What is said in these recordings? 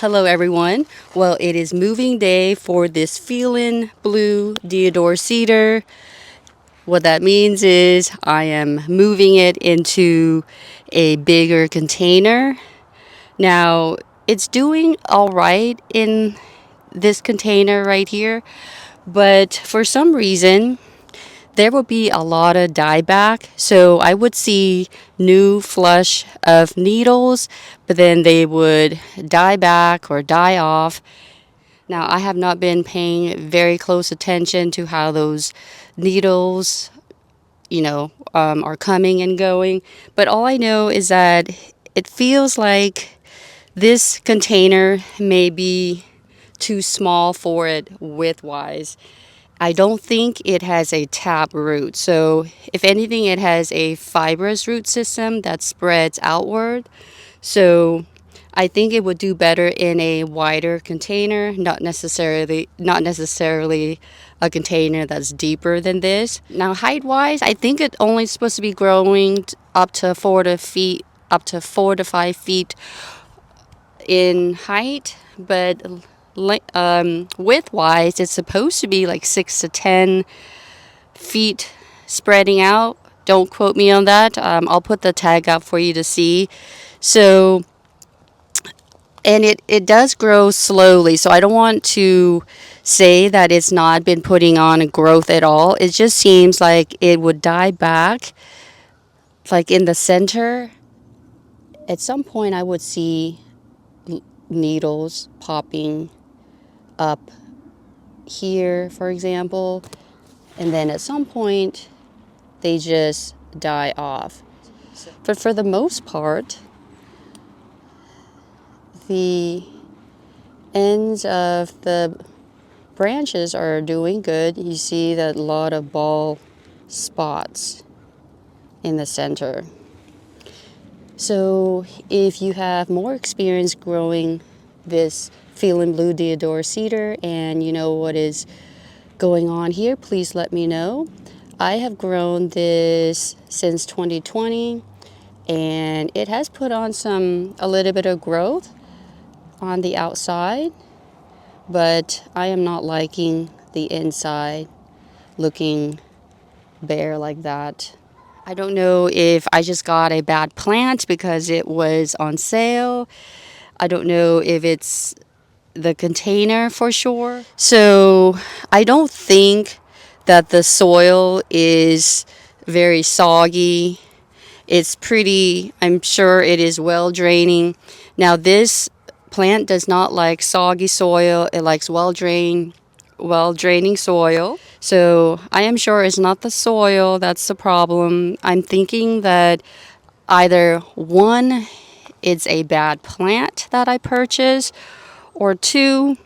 Hello everyone. Well, it is moving day for this Feelin Blue Deodar Cedar. What that means is I am moving it into a bigger container. Now, it's doing all right in this container right here, but for some reason there will be a lot of dieback. So I would see new flush of needles, but then they would die back or die off. Now, I have not been paying very close attention to how those needles, are coming and going. But all I know is that it feels like this container may be too small for it width-wise. I don't think it has a tap root. So if anything, it has a fibrous root system that spreads outward. So I think it would do better in a wider container, not necessarily a container that's deeper than this. Now, height-wise, I think it's only supposed to be growing up to 4 to 5 feet in height, but width-wise, it's supposed to be like 6 to 10 feet spreading out. Don't quote me on that. I'll put the tag up for you to see. So, and it does grow slowly, so I don't want to say that it's not been putting on a growth at all. It just seems like it would die back, like in the center. At some point, I would see needles popping up here, for example, and then at some point, they just die off. But for the most part, the ends of the branches are doing good. You see that lot of bald spots in the center. So if you have more experience growing this Feelin Blue Deodar Cedar and you know what is going on here, please let me know. I have grown this since 2020 and it has put on a little bit of growth on the outside, but I am not liking the inside looking bare like that. I don't know if I just got a bad plant because it was on sale. I don't know if it's the container for sure. So I don't think that the soil is very soggy. It's pretty, I'm sure it is well draining. Now this plant does not like soggy soil. It likes well-draining soil. So I am sure it's not the soil that's the problem. I'm thinking that either one, it's a bad plant that I purchased, or two,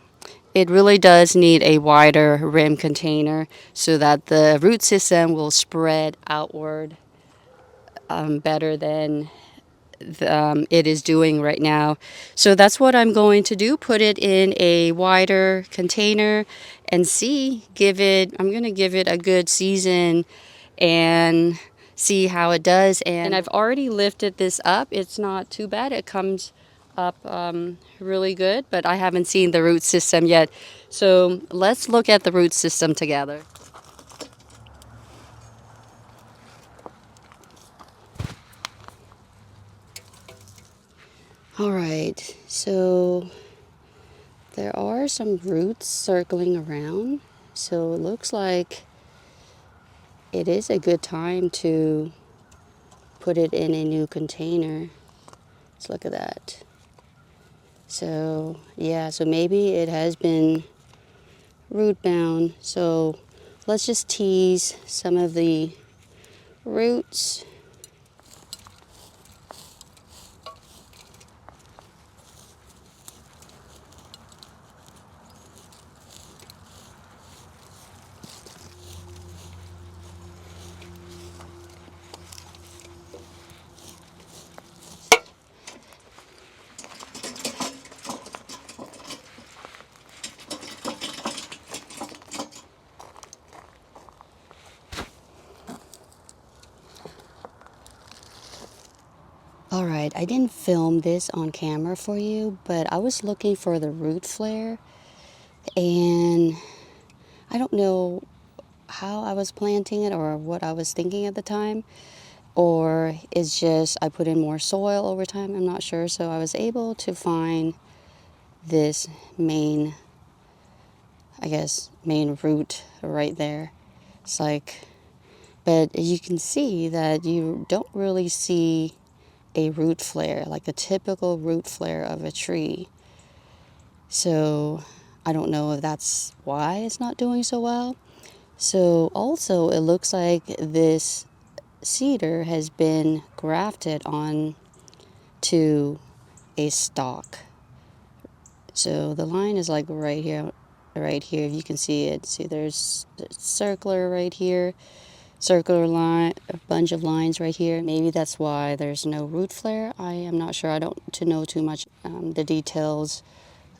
it really does need a wider rim container so that the root system will spread outward better than it is doing right now. So that's what I'm going to do, put it in a wider container and I'm going to give it a good season and see how it does. And I've already lifted this up. It's not too bad. It comes up really good, but I haven't seen the root system yet. So let's look at the root system together. All right, so there are some roots circling around, so it looks like it is a good time to put it in a new container. Let's look at that. So yeah, so maybe it has been root bound. So let's just tease some of the roots. All right, I didn't film this on camera for you, but I was looking for the root flare, and I don't know how I was planting it or what I was thinking at the time, or it's just I put in more soil over time, I'm not sure. So I was able to find this main, I guess, main root right there. It's like, but you can see that you don't really see a root flare, like a typical root flare of a tree. So I don't know if that's why it's not doing so well. So also it looks like this cedar has been grafted on to a stalk. So the line is like right here, if you can see it. See, there's a circular right here, circular line, a bunch of lines right here. Maybe that's why there's no root flare. I am not sure. I don't know too much the details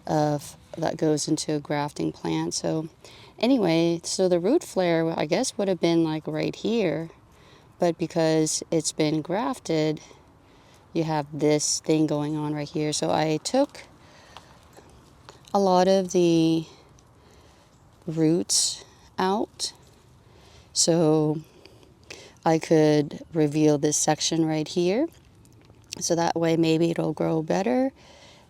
of that goes into a grafting plant. So anyway, so the root flare, I guess, would have been like right here, but because it's been grafted, you have this thing going on right here. So I took a lot of the roots out so I could reveal this section right here. So that way maybe it'll grow better.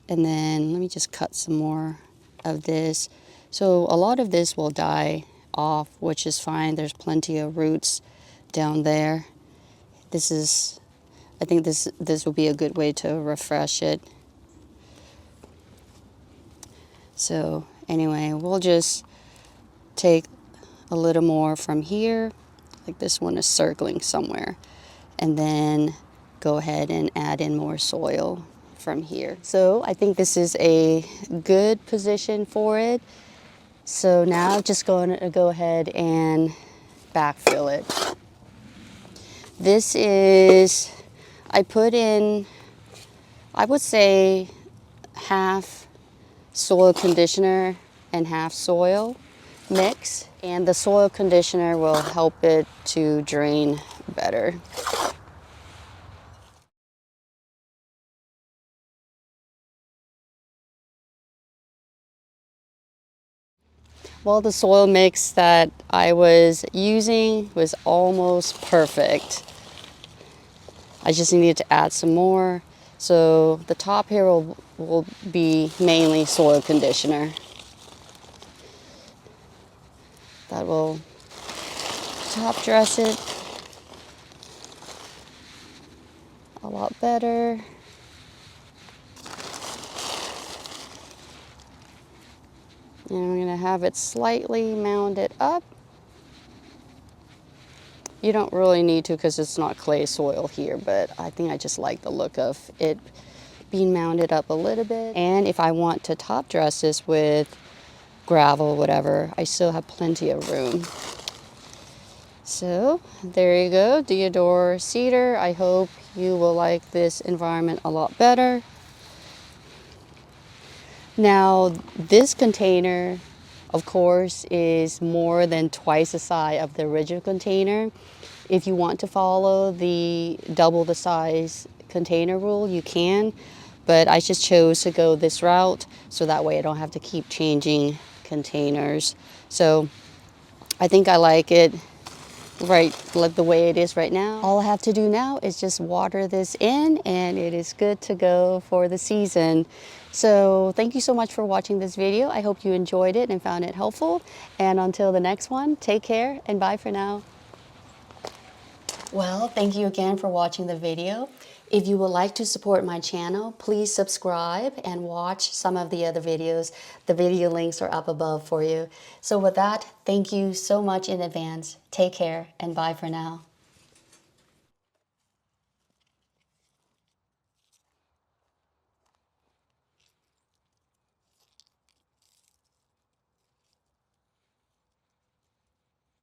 And then let me just cut some more of this. So a lot of this will die off, which is fine. There's plenty of roots down there. I think this will be a good way to refresh it. So anyway, we'll just take a little more from here, like this one is circling somewhere, and then go ahead and add in more soil from here. So I think this is a good position for it. So now I'm just going to go ahead and backfill it. This is, I put in, I would say half soil conditioner and half soil mix, and the soil conditioner will help it to drain better. Well, the soil mix that I was using was almost perfect. I just needed to add some more. So the top here will be mainly soil conditioner. That will top dress it a lot better. And I'm going to have it slightly mounded up. You don't really need to because it's not clay soil here, but I think I just like the look of it being mounded up a little bit. And if I want to top dress this with gravel, whatever, I still have plenty of room. So there you go, Deodar Cedar. I hope you will like this environment a lot better. Now, this container, of course, is more than twice the size of the original container. If you want to follow the double the size container rule, you can, but I just chose to go this route so that way I don't have to keep changing containers. So I think I like it right like the way it is right now. All I have to do now is just water this in and it is good to go for the season. So thank you so much for watching this video. I hope you enjoyed it and found it helpful. And until the next one, take care and bye for now. Well, thank you again for watching the video. If you would like to support my channel, please subscribe and watch some of the other videos. The video links are up above for you. So with that, thank you so much in advance. Take care and bye for now.